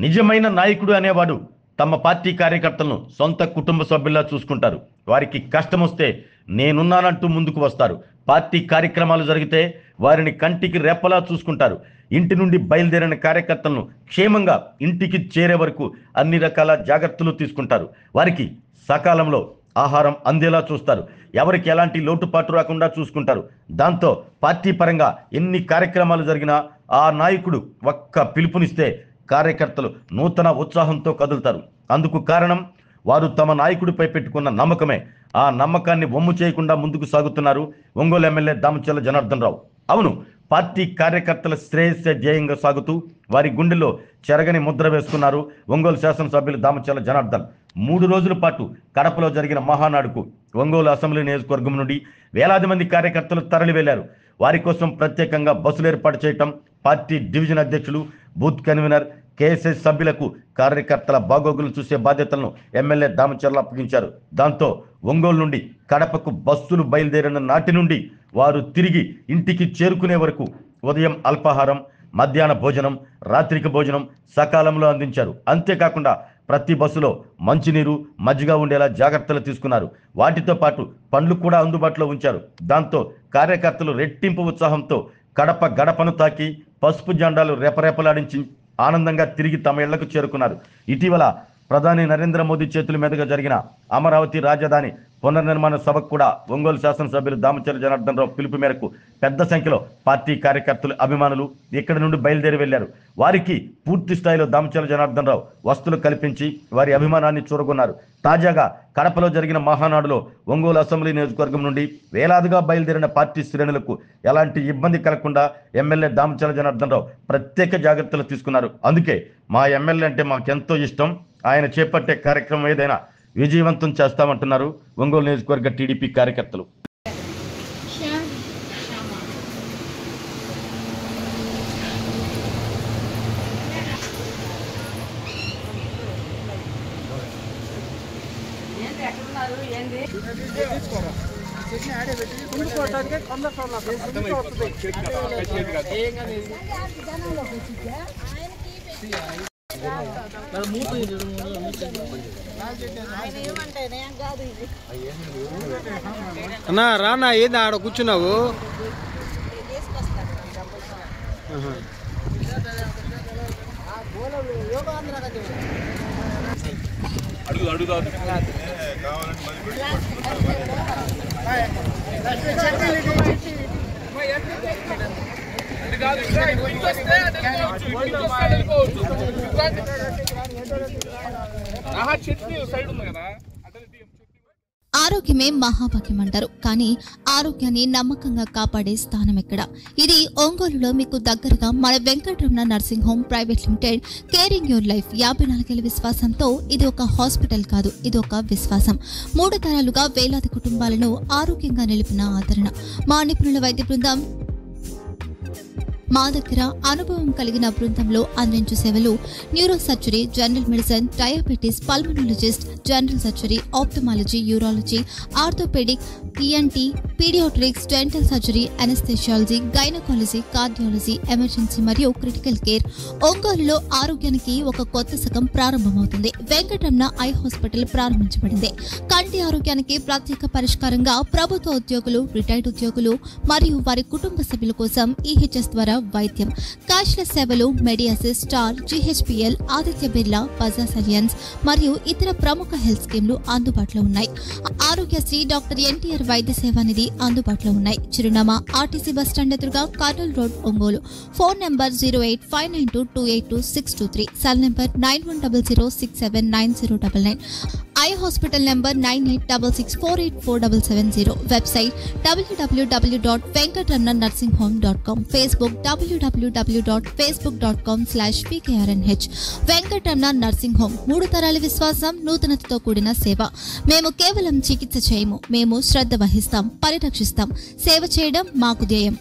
నిజమైన నాయకుడు అనేవాడు తమ పార్టీ కార్యకర్తలను సొంత కుటుంబ సభ్యుల్లా చూసుకుంటారు. వారికి కష్టం వస్తే నేనున్నానంటూ ముందుకు వస్తారు. పార్టీ కార్యక్రమాలు జరిగితే వారిని కంటికి రెప్పలా చూసుకుంటారు. ఇంటి నుండి బయలుదేరిన కార్యకర్తలను క్షేమంగా ఇంటికి చేరే వరకు అన్ని రకాల జాగ్రత్తలు తీసుకుంటారు. వారికి సకాలంలో ఆహారం అందేలా చూస్తారు. ఎవరికి ఎలాంటి లోటుపాటు రాకుండా చూసుకుంటారు. దాంతో పార్టీ పరంగా ఎన్ని కార్యక్రమాలు జరిగినా ఆ నాయకుడు ఒక్క పిలుపునిస్తే కార్యకర్తలు నూతన ఉత్సాహంతో కదులుతారు. అందుకు కారణం వారు తమ నాయకుడిపై పెట్టుకున్న నమ్మకమే. ఆ నమ్మకాన్ని వమ్ము చేయకుండా ముందుకు సాగుతున్నారు ఒంగోలు ఎమ్మెల్యే దామచర్ల జనార్దన్ రావు. అవును, పార్టీ కార్యకర్తల శ్రేయస్సే ధ్యేయంగా సాగుతూ వారి గుండెల్లో చెరగని ముద్ర వేసుకున్నారు ఒంగోలు శాసనసభ్యులు దామచర్ల జనార్దన్. 3 రోజుల పాటు కడపలో జరిగిన మహానాడుకు ఒంగోలు అసెంబ్లీ నియోజకవర్గం నుండి వేలాది మంది కార్యకర్తలు తరలి వెళ్లారు. వారి కోసం ప్రత్యేకంగా బస్సులు ఏర్పాటు చేయటం, పార్టీ డివిజన్ అధ్యక్షులు, బూత్ కన్వీనర్, కేఎస్ఎస్ సభ్యులకు కార్యకర్తల బాగోగులు చూసే బాధ్యతలను ఎమ్మెల్యే దామచర్ల అప్పగించారు. దాంతో ఒంగోలు నుండి కడపకు బస్సులు బయలుదేరిన నాటి నుండి వారు తిరిగి ఇంటికి చేరుకునే వరకు ఉదయం అల్పాహారం, మధ్యాహ్న భోజనం, రాత్రికి భోజనం సకాలంలో అందించారు. అంతేకాకుండా ప్రతి బస్సులో మంచినీరు, మజ్జిగ ఉండేలా జాగ్రత్తలు తీసుకున్నారు. వాటితో పాటు పండ్లు కూడా అందుబాటులో ఉంచారు. దాంతో కార్యకర్తలు రెట్టింపు ఉత్సాహంతో కడప గడపను తాకి పసుపు జెండాలు రెపరెపలాడించి ఆనందంగా తిరిగి తమ ఇళ్లకు చేరుకున్నారు. ఇటీవల ప్రధాని నరేంద్ర మోదీ చేతుల మీదుగా జరిగిన అమరావతి రాజధాని పునర్నిర్మాణ సభకు కూడా ఒంగోలు శాసనసభ్యులు దామచర్ల జనార్దన్ రావు పిలుపు మేరకు పెద్ద సంఖ్యలో పార్టీ కార్యకర్తలు, అభిమానులు ఇక్కడి నుండి బయలుదేరి వెళ్లారు. వారికి పూర్తి స్థాయిలో దామచర్ల జనార్దన్ రావు వస్తువులు కల్పించి వారి అభిమానాన్ని చూరగొన్నారు. తాజాగా కడపలో జరిగిన మహానాడులో ఒంగోలు అసెంబ్లీ నియోజకవర్గం నుండి వేలాదిగా బయలుదేరిన పార్టీ శ్రేణులకు ఎలాంటి ఇబ్బంది కలగకుండా ఎమ్మెల్యే దామచర్ల జనార్దన్ రావు ప్రత్యేక జాగ్రత్తలు తీసుకున్నారు. అందుకే మా ఎమ్మెల్యే అంటే మాకెంతో ఇష్టం. ఆయన చేపట్టే కార్యక్రమం ఏదైనా విజయవంతం చేస్తామంటున్నారు ఒంగోలు నియోజకవర్గ టీడీపీ కార్యకర్తలు. అన్నా రానా, ఏంది ఆడ కూర్చున్నావు? ఆరోగ్యమే మహాభాగ్యం అంటారు. కానీ ఆరోగ్యాన్ని నమ్మకంగా కాపాడే స్థానం ఎక్కడ? ఇది ఒంగోలులో మీకు దగ్గరగా మన Venkataramana nursing home private limited. Caring your life 54 ఏళ్ల విశ్వాసంతో ఇది ఒక హాస్పిటల్ కాదు, ఇది ఒక విశ్వాసం. 3 తరాలుగా వేలాది కుటుంబాలను ఆరోగ్యంగా నిలిపిన ఆదరణ. మా నిపుణుల వైద్య బృందం మా దగ్గర అనుభవం కలిగిన బృందంలో అందించే సేవలు neuro surgery, general medicine, diabetes, pulmonologist, general surgery, ophthalmology, urology, orthopaedic, ENT, paediatrics, dental surgery, anaesthesiology, gynaecology, cardiology, emergency మరియు క్రిటికల్ కేర్. ఒంగోలులో ఆరోగ్యానికి ఒక కొత్త శకం ప్రారంభమవుతుంది. వెంకటరమణ ఐ హాస్పిటల్ ప్రారంభించబడింది. కంటి ఆరోగ్యానికి ప్రత్యేక పరిష్కారంగా ప్రభుత్వ ఉద్యోగులు, రిటైర్డ్ ఉద్యోగులు మరియు వారి కుటుంబ సభ్యుల కోసం ఈహెచ్ఎస్ ద్వారా వైద్యం, క్యాష్లెస్ సేవలు, మెడియాసిస్, స్టార్, జీహెచ్పీఎల్, ఆదిత్య బిర్లా, బజాజ్ అలియన్స్ మరియు ఇతర ప్రముఖ హెల్త్ స్కీమ్లు అందుబాటులో ఉన్నాయి. ఆరోగ్యశ్రీ, డాక్టర్ ఎన్టీఆర్ వైద్య సేవా నిధి అందుబాటులో ఉన్నాయి. చిరునామా ఆర్టీసీ బస్టాండ్ ఎదురుగా, Kurnool road, Ongole. Phone number 08592282623, cell number 9100679099, eye hospital number 9866484770, website www.venkatramanarsinghome.com, Facebook www.facebook.com/pkrnh. Venkataramana nursing home, 3 తరాల విశ్వాసం, నూతనతతో కూడిన సేవ. మేము కేవలం చికిత్స చేయము, మేము శ్రద్ధ వహిస్తాం, పరిరక్షిస్తాం. సేవ చేయడం మాకు ధ్యేయం.